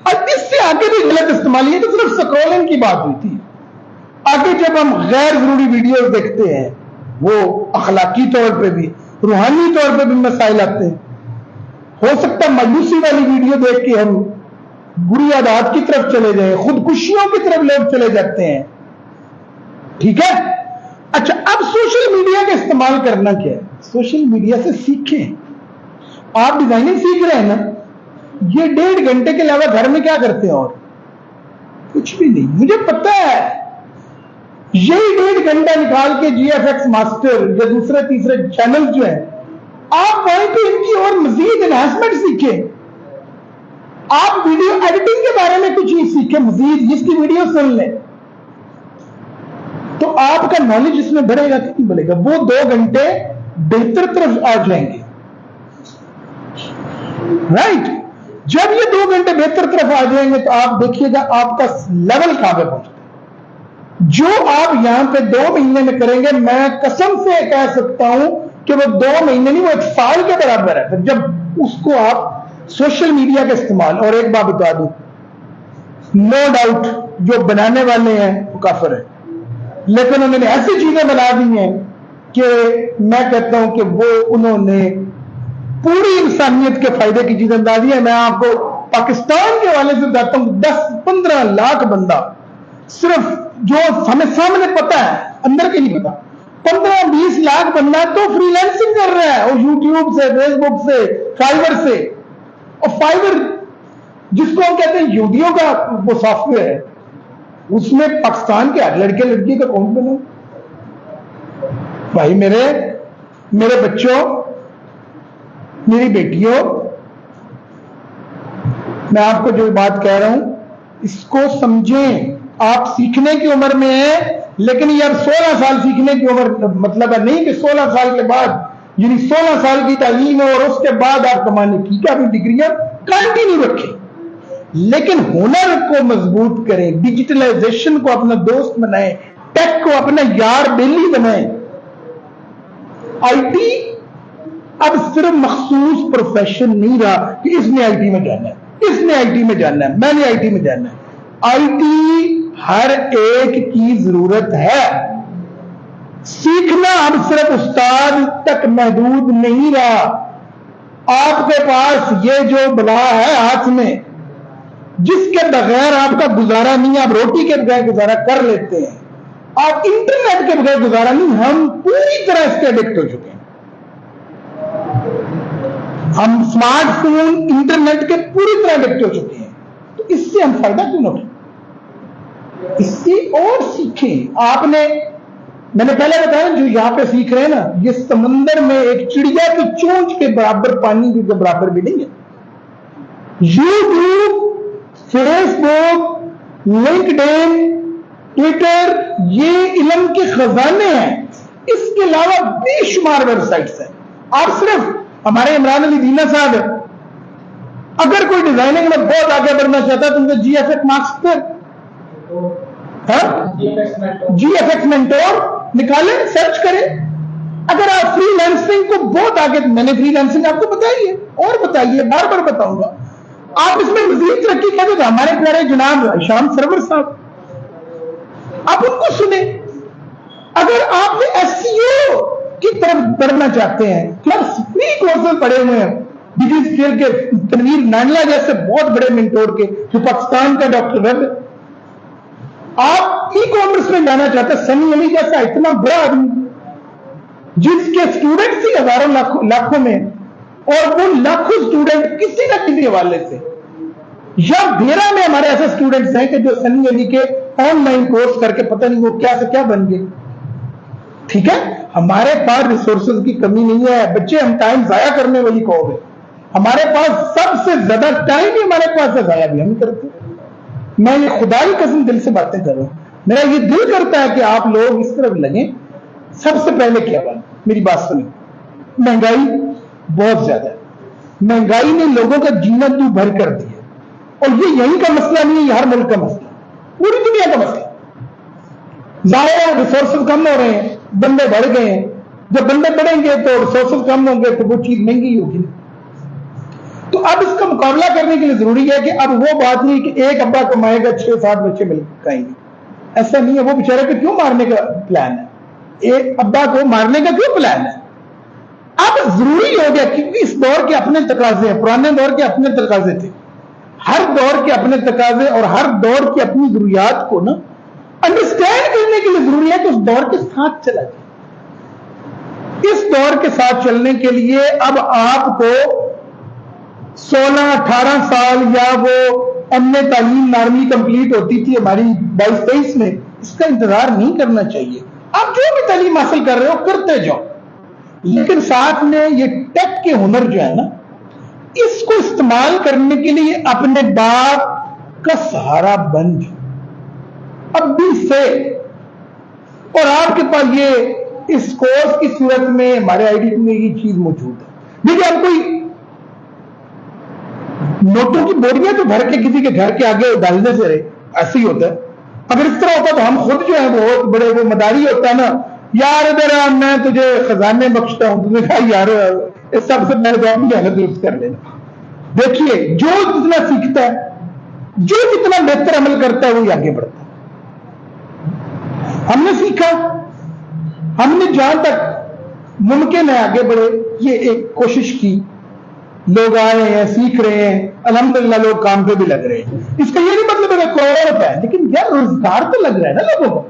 اب اس سے آگے بھی غلط استعمال, یہ تو صرف سکرولنگ کی بات ہوئی تھی. آگے جب ہم غیر ضروری ویڈیوز دیکھتے ہیں, وہ اخلاقی طور پہ بھی روحانی طور پہ بھی مسائل آتے ہیں. ہو سکتا ہے مایوسی والی ویڈیو دیکھ کے ہم بری عادات کی طرف چلے جائیں, خودکشیوں کی طرف لوگ چلے جاتے ہیں, ٹھیک ہے. اچھا, اب سوشل میڈیا کا استعمال کرنا کیا ہے؟ سوشل میڈیا سے سیکھیں. آپ ڈیزائننگ سیکھ رہے ہیں نا, یہ 1.5 گھنٹے کے علاوہ گھر میں کیا کرتے ہیں؟ اور کچھ بھی نہیں. مجھے پتا ہے یہی 1.5 گھنٹہ نکال کے جی ایف ایکس ماسٹر یا دوسرے تیسرے چینل جو ہیں, آپ وہیں پہ ان کی اور مزید انہانسمنٹ سیکھیں. آپ ویڈیو ایڈیٹنگ کے بارے میں کچھ چیز سیکھیں مزید, جس کی ویڈیو سن لیں, تو آپ کا نالج اس میں بڑھے گا کہ نہیں بڑھے گا؟ وہ 2 گھنٹے بہتر طرف آ جائیں گے, رائٹ. جب یہ 2 گھنٹے بہتر طرف آ جائیں گے تو آپ دیکھیے گا آپ کا لیول کہاں پہ پہنچتا ہے. جو آپ یہاں پہ 2 مہینے میں کریں گے, میں قسم سے کہہ سکتا ہوں کہ وہ 2 مہینے نہیں, وہ 1 سال کے برابر ہے. پھر جب اس کو آپ سوشل میڈیا کا استعمال, اور ایک بات بتا دوں, نو ڈاؤٹ جو بنانے والے ہیں وہ کافر ہیں, لیکن انہوں نے ایسی چیزیں بنا دی ہیں کہ میں کہتا ہوں کہ وہ انہوں نے پوری انسانیت کے فائدے کی چیزیں بتا دی ہیں. میں آپ کو پاکستان کے حوالے سے بتاتا ہوں, 10-15 لاکھ بندہ صرف جو ہمیں سامنے پتا ہے, اندر کے نہیں پتا, 15-20 لاکھ بندہ تو فری لانسنگ کر رہا ہے, اور یوٹیوب سے, فیس بک سے, فائبر سے. اور فائبر جس کو ہم کہتے ہیں یہودیوں کا وہ سافٹ ویئر ہے, اس میں پاکستان کے ہر لڑکے لڑکی کا اکاؤنٹ بنا. بھائی میرے بچوں, میری بیٹیوں, میں آپ کو جو بات کہہ رہا ہوں اس کو سمجھیں. آپ سیکھنے کی عمر میں ہیں, لیکن یہ اب 16 سال سیکھنے کی عمر, مطلب ہے نہیں کہ 16 سال کے بعد, یعنی 16 سال کی تعلیم ہے اور اس کے بعد آپ کمانے کی اپنی ڈگریاں کنٹینیو رکھیں, لیکن ہنر کو مضبوط کریں, ڈیجیٹلائزیشن کو اپنا دوست بنائیں, ٹیک کو اپنا یار بیلی بنائیں. آئی ٹی اب صرف مخصوص پروفیشن نہیں رہا کہ اس نے آئی ٹی میں جانا ہے. کس نے آئی ٹی میں جاننا ہے؟ میں نے آئی ٹی میں جاننا ہے. آئی ٹی ہر ایک کی ضرورت ہے. سیکھنا اب صرف استاد تک محدود نہیں رہا. آپ کے پاس یہ جو بلا ہے ہاتھ میں، جس کے بغیر آپ کا گزارا نہیں، آپ روٹی کے بغیر گزارا کر لیتے ہیں، آپ انٹرنیٹ کے بغیر گزارا نہیں. ہم پوری طرح اس کے ایڈکٹ ہو چکے ہیں. ہم اسمارٹ فون انٹرنیٹ کے پوری طرح ایڈکٹ ہو چکے ہیں. تو اس سے ہم فائدہ کیوں نہ اٹھائیں؟ اس سے اور سیکھیں. آپ نے، میں نے پہلے بتایا، جو یہاں پہ سیکھ رہے ہیں نا، یہ سمندر میں ایک چڑیا کی چونچ کے برابر پانی کے برابر بھی نہیں ہے. یوٹیوب، فیس بک، لنکڈ ان، ٹویٹر، یہ علم کے خزانے ہیں. اس کے علاوہ بے شمار ویب سائٹس ہیں. آپ صرف ہمارے عمران علی دینا صاحب ہے، اگر کوئی ڈیزائننگ میں بہت آگے بڑھنا چاہتا ہے تو ان کو جی ایف ایکس ماسٹر، جی ایف ایکس مینٹور نکالیں، سرچ کریں. اگر آپ فری لانسنگ کو بہت آگے، میں نے فری لانسنگ آپ کو بتائی ہے اور بتائیے، بار بار بتاؤں گا. آپ اس میں مزید ترقی کریں تو ہمارے پیارے جناب شام سرور صاحب، آپ ان کو سنیں. اگر آپ ایس سی او کی طرف بڑھنا چاہتے ہیں، کلاس فری کورسز پڑے ہوئے ہیں ڈگری اسکیل کے، تنویر نانلا جیسے بہت بڑے منٹور کے، جو پاکستان کا ڈاکٹر ویب ہے. آپ ای کامرس میں جانا چاہتے ہیں، سنی علی جیسا اتنا بڑا آدمی جس کے اسٹوڈنٹس ہی ہزاروں لاکھوں میں، اور وہ لاکھوں اسٹوڈنٹ کسی نہ کسی حوالے سے، یا بھیرا میں ہمارے ایسے اسٹوڈنٹس ہیں کہ جو سنی علی کے آن لائن کورس کر کے پتہ نہیں وہ کیا سے کیا بن گئے. ٹھیک ہے، ہمارے پاس ریسورسز کی کمی نہیں ہے. بچے، ہم ٹائم ضائع کرنے والی قوم ہے. ہمارے پاس سب سے زیادہ ٹائم ہی ہمارے پاس ہے، ضائع بھی ہم کرتے. میں یہ خدا کی قسم دل سے باتیں کر رہا ہوں. میرا یہ دل کرتا ہے کہ آپ لوگ اس طرف لگیں. سب سے پہلے کیا بات، میری بات سنیں. مہنگائی بہت زیادہ ہے. مہنگائی نے لوگوں کا جینا تو بھر کر دیا، اور یہ یہیں کا مسئلہ نہیں ہے، یہ ہر ملک کا مسئلہ، پوری دنیا کا مسئلہ. ضائع ریسورسز کم ہو رہے ہیں، بندے بڑھ گئے ہیں. جب بندے بڑھیں گے تو ریسورسز کم ہوں گے تو وہ چیز مہنگی ہوگی. تو اب اس کا مقابلہ کرنے کے لیے ضروری ہے کہ اب وہ بات نہیں کہ ایک ابا کمائے گا 6-7 بچے مل کھائیں گے. ایسا نہیں ہے. وہ بیچارے کو کیوں مارنے کا پلان ہے؟ ایک ابا کو مارنے کا کیوں پلان ہے؟ اب ضروری ہو گیا، کیونکہ اس دور کے اپنے تقاضے ہیں، پرانے دور کے اپنے تقاضے تھے. ہر دور کے اپنے تقاضے اور ہر دور کی اپنی ضروریات کو نا انڈرسٹینڈ کرنے کے لیے ضروری ہے کہ اس دور کے ساتھ چلا جائے. اس دور کے ساتھ چلنے کے لیے اب آپ کو 16-18 سال یا وہ ایم اے تعلیم نارملی کمپلیٹ ہوتی تھی ہماری 22-23 میں، اس کا انتظار نہیں کرنا چاہیے. آپ جو بھی تعلیم حاصل کر رہے ہو کرتے جاؤ، لیکن ساتھ میں یہ ٹیک کے ہنر جو ہے نا، اس کو استعمال کرنے کے لیے اپنے باپ کا سہارا بن جاؤ اب بھی سے. اور آپ کے پاس یہ اس کورس کی صورت میں ہمارے آئی ڈی میں یہ چیز موجود ہے. دیکھیے، آپ کوئی نوٹوں کی بوریاں تو بھر کے کسی کے گھر کے آگے ڈالنے سے رہے، ایسے ہی ہوتا ہے. اگر اس طرح ہوتا تو ہم خود جو ہے بہت بڑے وہ مداری ہوتا ہے نا، یار ادھر میں تجھے خزانے بخشتا ہوں. تم نے کہا یار اس سب سے میں حالت درست کر لینا. دیکھیے، جو جتنا سیکھتا ہے، جو جتنا بہتر عمل کرتا ہے وہی آگے بڑھتا ہے. ہم نے سیکھا، ہم نے جہاں تک ممکن ہے آگے بڑھے، یہ ایک کوشش کی. لوگ آئے ہیں، سیکھ رہے ہیں، الحمدللہ لوگ کام پہ بھی لگ رہے ہیں. اس کا یہ نہیں مطلب ہے کہ کروڑ ہوتا ہے، لیکن یار روزگار تو لگ رہا ہے نا لوگوں کو.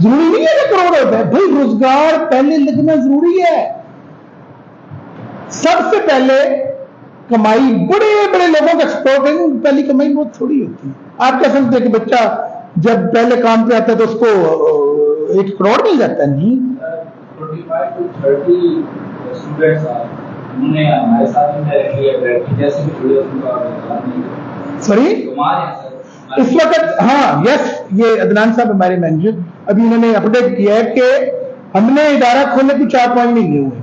ضروری نہیں ہے کہ کروڑ ہوتا ہے بھائی، روزگار پہلے لگنا ضروری ہے. سب سے پہلے کمائی بڑے بڑے لوگوں کا ایکسپورٹ ہے، پہلی کمائی بہت تھوڑی ہوتی ہے. آپ کیا سمجھتے ہیں کہ بچہ جب پہلے کام پہ آتا ہے تو اس کو 1 کروڑ مل جاتا ہے؟ نہیں. 25 to 30 students are انہوں نے ہمارے ساتھ جیسے بھی سوری اس وقت، ہاں یس، یہ عدنان صاحب ہمارے مینیجر، ابھی انہوں نے اپڈیٹ کیا ہے کہ ہم نے ادارہ کھولنے کو 4-5 مہینے ہوئے،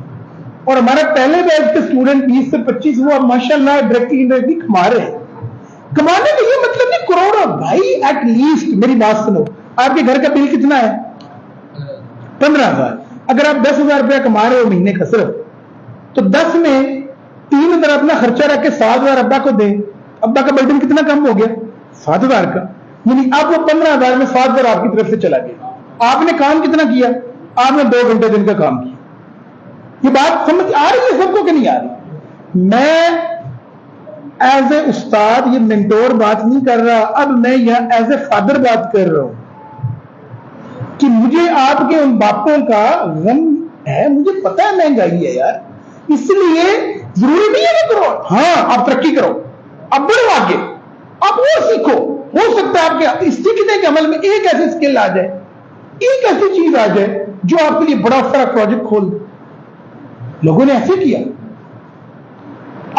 اور ہمارا پہلے بیچ کے اسٹوڈنٹ 20 سے 25 وہ ماشاء اللہ ڈائریکٹلی کما رہے ہیں. کمانے کا یہ مطلب نہیں کروڑ بھائی. ایٹ لیسٹ میری بات سنو، آپ کے گھر کا بل کتنا ہے؟ 15,000. اگر آپ 10,000 روپیہ کما رہے ہو مہینے کا صرف، تو 10 میں 3 اگر اپنا خرچہ رکھ کے 7,000 ابا کو دیں ابا کا برڈن کتنا کم ہو گیا؟ 7,000 کا. یعنی اب وہ 15,000 میں 7,000 آپ کی طرف سے چلا گیا. آپ نے کام کتنا کیا؟ آپ نے 2 گھنٹے دن کا کام کیا. یہ بات سمجھ آ رہی ہے سب کو کہ نہیں آ رہی؟ میں ایز اے استاد یہ مینٹور بات نہیں کر رہا، اب میں یہاں ایز اے فادر بات کر رہا ہوں کہ مجھے آپ کے ان باپوں کا غم ہے. مجھے پتا ہے مہنگائی ہے یار، اس لیے ضروری نہیں ہے کہ کرو. ہاں آپ ترقی کرو، اب بڑھو آگے، آپ وہ سیکھو. ہو سکتا ہے آپ کے سیکھنے کے عمل میں ایک ایسی اسکل آ جائے، ایک ایسی چیز آ جائے جو آپ کے لیے بڑا سارا پروجیکٹ کھول دے. لوگوں نے ایسے کیا.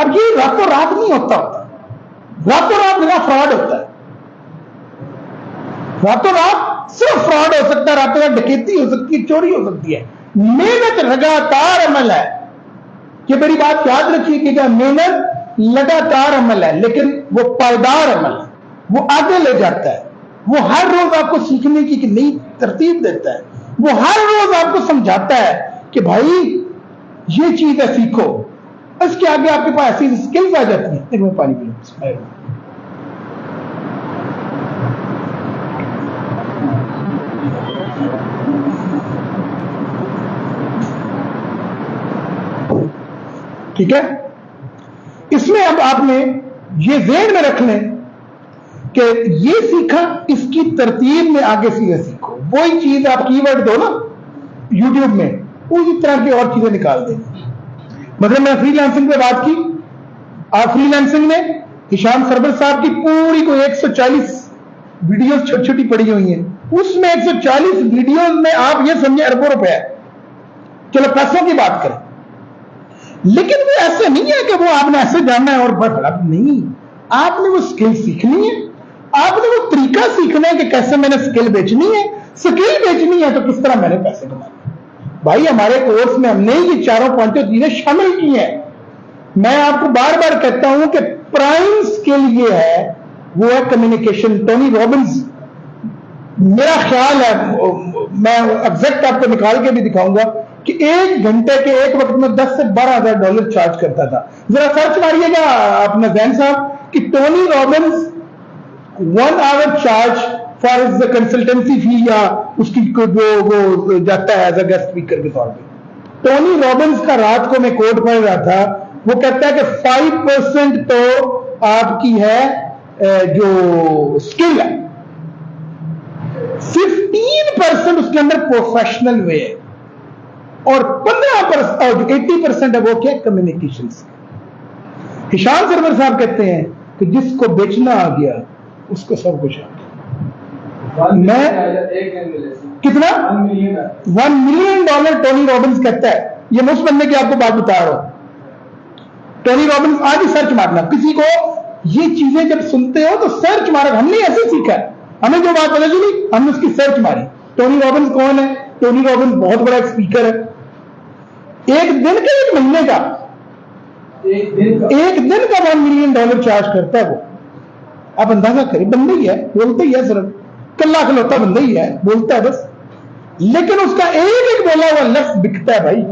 اب یہ راتوں رات نہیں ہوتا، راتوں رات میرا فراڈ ہوتا ہے. راتوں رات صرف فراڈ ہو سکتا ہے، راتوں رات ڈکیتی ہو سکتی ہے، چوری ہو سکتی ہے. محنت لگاتار عمل ہے. یہ میری بات یاد رکھیے کہ محنت لگاتار عمل ہے، لیکن وہ پائیدار عمل ہے، وہ آگے لے جاتا ہے. وہ ہر روز آپ کو سیکھنے کی ایک نئی ترتیب دیتا ہے. وہ ہر روز آپ کو سمجھاتا ہے کہ بھائی یہ چیز ہے، سیکھو. اس کے آگے آپ کے پاس ایسی اسکلز آ جاتی ہیں. ایک میں پانی پی لوں. ٹھیک ہے، اس میں اب آپ نے یہ ذہن میں رکھ لیں کہ یہ سیکھا، اس کی ترتیب میں آگے سے سیکھو. وہی چیز آپ کی ورڈ دو نا یوٹیوب میں، اسی طرح کی اور چیزیں نکال دیں. مطلب میں فری لانسنگ پہ بات کی. آپ فری لانسنگ میں ہشام سرور صاحب کی پوری کو 140 ویڈیوز چھوٹی چھوٹی پڑی ہوئی ہیں. اس میں 140 ویڈیوز میں آپ یہ سمجھیں اربوں روپے ہے. چلو پیسوں کی بات کریں، لیکن وہ ایسے نہیں ہے کہ وہ آپ نے ایسے جاننا ہے اور بس نہیں. آپ نے وہ اسکل سیکھنی ہے، آپ نے وہ طریقہ سیکھنا ہے کہ کیسے میں نے اسکل بیچنی ہے. اسکل بیچنی ہے تو کس طرح میں نے پیسے کمانے. بھائی ہمارے کورس میں ہم نے یہ چاروں پانچوں چیزیں شامل کی ہیں. میں آپ کو بار بار کہتا ہوں کہ پرائم اسکل یہ ہے، وہ ہے کمیونیکیشن. ٹونی رابنز، میرا خیال ہے، میں ایگزیکٹ آپ کو نکال کے بھی دکھاؤں گا کہ 1 گھنٹے کے ایک وقت میں $10,000 سے $12,000 چارج کرتا تھا. ذرا سرچ ماریے گا اپنا ذہن صاحب کہ Tony Robbins 1 hour charge for consultancy fee, یا اس کی وہ جاتا ہے ایز اے گیسٹ اسپیکر کے طور پہ. ٹونی رابنز کا رات کو میں کوٹ پڑھ رہا تھا، وہ کہتا ہے کہ 5% تو آپ کی ہے جو اسکل ہے، 15% اس کے اندر پروفیشنل وے ہے، اور 15% 80% ہے وہ کیا کمیونیکیشن. ہشام سرور صاحب کہتے ہیں کہ جس کو بیچنا آ گیا اس کو سب کچھ آ گیا. میں کتنا $1 ملین ٹونی رابنز کہتا ہے. یہ میں اس بندے کی آپ کو بات بتا رہا ہوں. ٹونی رابنز آج ہی سرچ مارنا. کسی کو یہ چیزیں جب سنتے ہو تو سرچ مارا. ہم نے ایسے سیکھا ہے، ہمیں جو بات پتہ چلی ہم نے اس کی سرچ ماری. ٹونی رابنز کون ہے؟ ٹونی رابنز بہت بڑا ایک اسپیکر ہے. ایک دن کا، ایک مہینے کا، ایک دن کا $1 ملین چارج کرتا ہے وہ. آپ اندازہ کریں، بندہ ہی ہے، بولتا ہی ہے، صرف کلا کھلوتا بندہ ہی ہے، بولتا ہے بس، لیکن اس کا ایک ایک بولا ہوا لفظ بکتا ہے. بھائی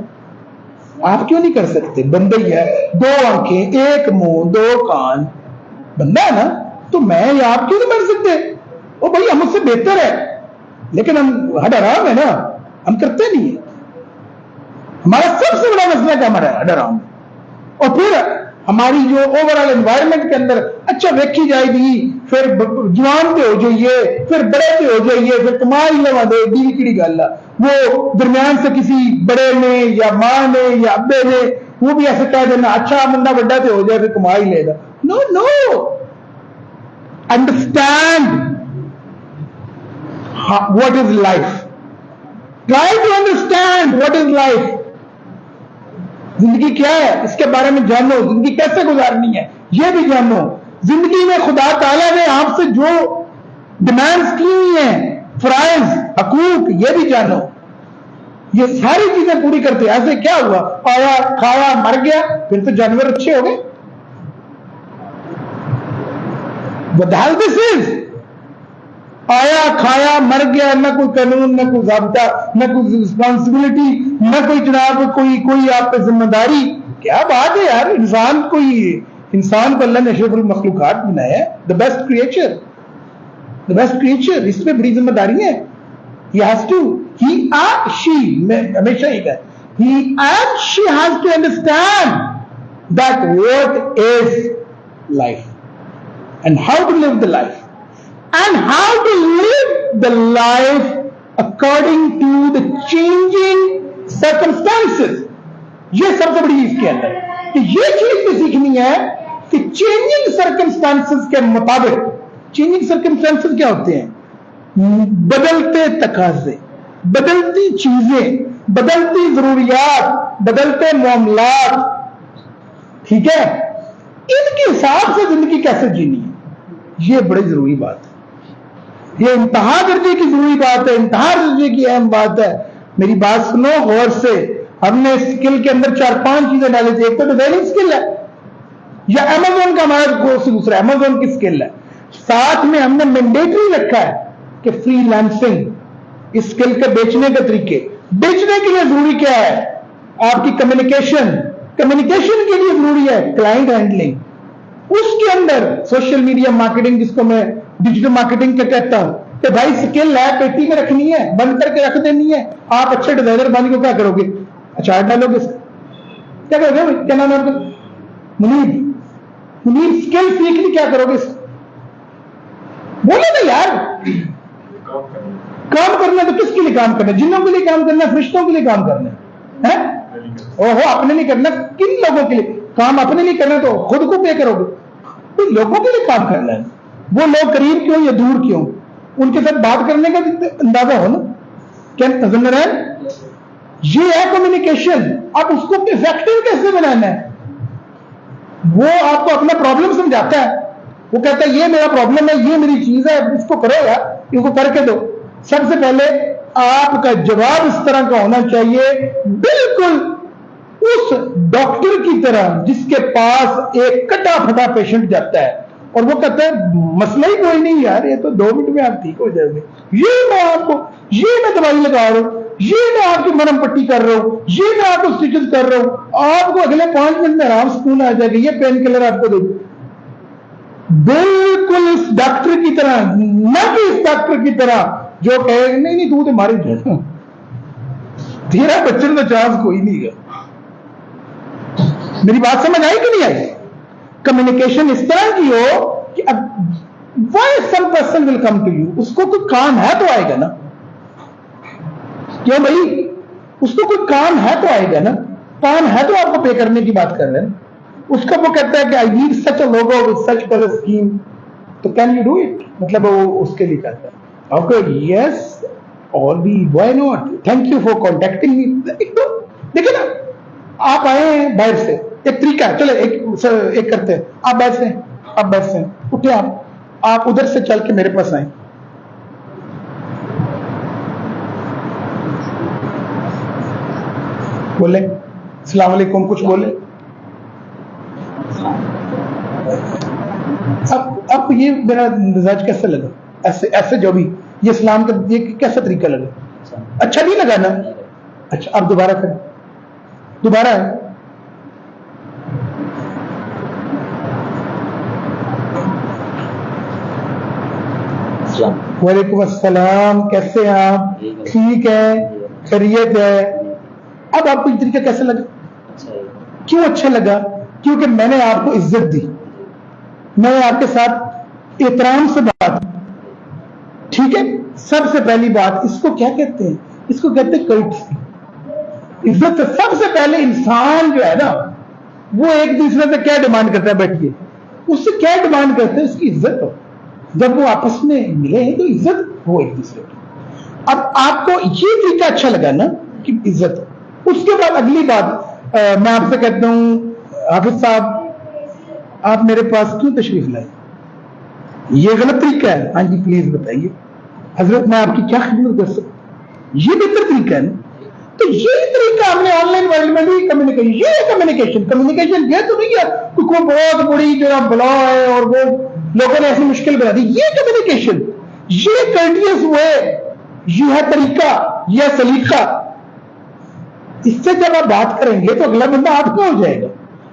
آپ کیوں نہیں کر سکتے؟ بندہ ہی ہے، 2 آنکھیں، 1 منہ، 2 کان، بندہ ہے نا. تو میں یا آپ کیوں نہیں بن سکتے؟ وہ بھائی ہم اس سے بہتر ہے، لیکن ہم ہڈ حرام ہے نا، ہم کرتے نہیں ہیں. ہمارا سب سے بڑا مسئلہ کیا ہمارا ہڈ حرام. اور پھر ہماری جو اوور آل انوائرمنٹ کے اندر اچھا ویکھی جائے گی، پھر جوان پہ ہو جائیے، پھر بڑے پہ ہو جائیے، پھر کمائی لوا دے ڈیوی کیڑی گل ہے. وہ درمیان سے کسی بڑے نے یا ماں نے یا ابے نے وہ بھی ایسے کہہ دینا اچھا منڈا بڑا پہ ہو جائے پھر کمائی لے گا. No no, understand what is life. Try to understand what is life. زندگی کیا ہے اس کے بارے میں جانو. زندگی کیسے گزارنی ہے یہ بھی جانو. زندگی میں خدا تعالیٰ نے آپ سے جو ڈیمانڈز کی ہوئی ہیں، فرائض، حقوق، یہ بھی جانو. یہ ساری چیزیں پوری کرتے. ایسے کیا ہوا؟ آیا کھایا مر گیا، پھر تو جانور اچھے ہو گئے. بدال دس از آیا کھایا مر گیا، نہ کوئی قانون، نہ کوئی ضابطہ، نہ کوئی رسپانسبلٹی، نہ کوئی جناب کوئی آپ پہ ذمہ داری. کیا بات ہے یار. انسان کوئی انسان کو اللہ نے اشرف المخلوقات بنایا ہے, the best creature, اس پہ بڑی ذمہ داری ہے. He has to, he and she, میں ہمیشہ یہ کہا, he and she has to understand that what is life and how to live the life and how to live the life according to the changing circumstances. یہ سب سے بڑی چیز کے اندر کہ یہ چیز بھی سیکھنی ہے کہ چینجنگ سرکمسٹانسز کے مطابق, چینجنگ سرکمسٹانسز کیا ہوتے ہیں؟ بدلتے تقاضے, بدلتی چیزیں, بدلتی ضروریات, بدلتے معاملات, ٹھیک ہے, ان کے حساب سے زندگی کیسے جینی ہے, یہ بڑی ضروری بات ہے. یہ انتہا درجے کی ضروری بات ہے, انتہا درجے کی اہم بات ہے. میری بات سنو غور سے. ہم نے اسکل کے اندر 4-5 چیزیں ڈالی تھی. ایک تو ڈیزائننگ اسکل ہے, یا امیزون کا ہمارا کورس دوسرا امیزون کی اسکل ہے. ساتھ میں ہم نے مینڈیٹری رکھا ہے کہ فری لانسنگ اسکل کے بیچنے کے طریقے. بیچنے کے لیے ضروری کیا ہے؟ آپ کی کمیونیکیشن کے لیے ضروری ہے کلائنٹ ہینڈلنگ. اس کے اندر سوشل میڈیا مارکیٹنگ, جس کو میں ڈیجیٹل مارکیٹنگ کا کہتا ہوں, کہ بھائی اسکل ہے, پیٹی میں رکھنی ہے, بند کر کے رکھ دینی ہے. آپ اچھے ڈیزائنر بن کے کیا کرو گے؟ اچار ڈالو گے, کیا کرو گے؟ کیا نام ہے آپ کا؟ منیر اسکل سیکھ لی, کیا کرو گے؟ بولے نا یار, کام کرنا تو کس کے لیے کام کرنا ہے؟ جنوں کے لیے کام کرنا ہے, فرشتوں کے لیے کام کرنا ہے؟ اوہو, اپنے لیے کرنا. کن لوگوں کے لیے کام؟ اپنے لیے کرنا تو خود کو پے کرو گے. تو لوگوں کے لیے کام کرنا ہے. وہ لوگ قریب کیوں یا دور کیوں, ان کے ساتھ بات کرنے کا اندازہ ہو نا. کیا نظر ہے؟ یہ ہے کمیونیکیشن. اب اس کو افیکٹو کیسے بنانا ہے؟ وہ آپ کو اپنا پرابلم سمجھاتا ہے. وہ کہتا ہے یہ میرا پرابلم ہے, یہ میری چیز ہے, اس کو کرو یار, اس کو کر کے دو. سب سے پہلے آپ کا جواب اس طرح کا ہونا چاہیے, بالکل اس ڈاکٹر کی طرح جس کے پاس ایک کٹا پھٹا پیشنٹ جاتا ہے اور وہ کہتا ہے مسئلہ ہی کوئی نہیں یار, یہ تو 2 منٹ میں آپ ٹھیک ہو جائیں گے, یہ میں آپ کو, یہ میں دوائی لگا رہا ہوں, یہ میں آپ کی مرہم پٹی کر رہا ہوں, یہ میں آپ کو اسٹیچز کر رہا ہوں, آپ کو اگلے 5 منٹ میں آرام سکون آ جائے گا, یہ پین کلر آپ کو دے دوں. بالکل اس ڈاکٹر کی طرح, نہ کہ اس ڈاکٹر کی طرح جو کہے نہیں تو مارے جانا, تیرا بچن کا چانس کوئی نہیں ہے. میری بات سمجھ آئی کہ نہیں آئی؟ کمیونیکیشن اس طرح کی ہو کہ why some person will come to you, اس کو کوئی کام ہے تو آئے گا نا. کیوں بھائی؟ اس کو کوئی کام ہے تو آئے گا نا. کام ہے تو آپ کو پے کرنے کی بات کر رہے ہیں. اس کو وہ کہتا ہے کہ I need such a logo with such color scheme, تو can you do it? مطلب وہ اس کے لیے کہتا ہے آپ کو yes or be why not, thank you for contacting me. دیکھیں نا, آپ آئے ہیں باہر سے, ایک طریقہ ہے, چلے ایک کرتے ہیں, آپ باہر سے اٹھے, آپ ادھر سے چل کے میرے پاس آئیں. بولے السلام علیکم, کچھ بولے. اب یہ میرا مزاج کیسا لگا؟ ایسے جو بھی یہ اسلام کا یہ کیسا طریقہ لگا؟ اچھا نہیں لگا نا؟ اچھا اب دوبارہ کریں, دوبارہ ہے. وعلیکم السلام, کیسے ہیں آپ؟ ٹھیک ہے, خیریت ہے. اب آپ کو یہ طریقہ کیسا لگا؟ کیوں اچھا لگا؟ کیونکہ میں نے آپ کو عزت دی, میں نے آپ کے ساتھ احترام سے بات, ٹھیک ہے. سب سے پہلی بات, اس کو کیا کہتے ہیں؟ اس کو کہتے ہیں courtesy. عزت سے سب سے پہلے انسان جو ہے نا, وہ ایک دوسرے سے کیا ڈیمانڈ کرتا ہے؟ بیٹھیے, اس سے کیا ڈیمانڈ کرتے ہیں؟ اس کی عزت ہو. جب وہ آپس میں ملے ہیں تو عزت ہو ایک دوسرے کی. اب آپ کو یہ طریقہ اچھا لگا نا کہ عزت. اس کے بعد اگلی بات, میں آپ سے کہتا ہوں حافظ صاحب آپ میرے پاس کیوں تشریف لائے؟ یہ غلط طریقہ ہے. ہاں جی پلیز بتائیے حضرت, میں آپ کی کیا خدمت کر سکتا ہوں؟ یہ بہتر طریقہ ہے نا. تو یہ طریقہ ہم نے آن لائن ورلڈ میں بھی کمیونیکیشن, یہ کمیونیکیشن یہ تو نہیں ہے کوئی بہت بڑی جو بلا ہے اور وہ لوگوں نے ایسی مشکل بنا دی. یہ کمیونیکیشن, یہ courteous way, یہ ہے طریقہ, یہ ہے سلیقہ. اس سے جب آپ بات کریں گے تو اگلا بندہ آپ کا ہو جائے گا.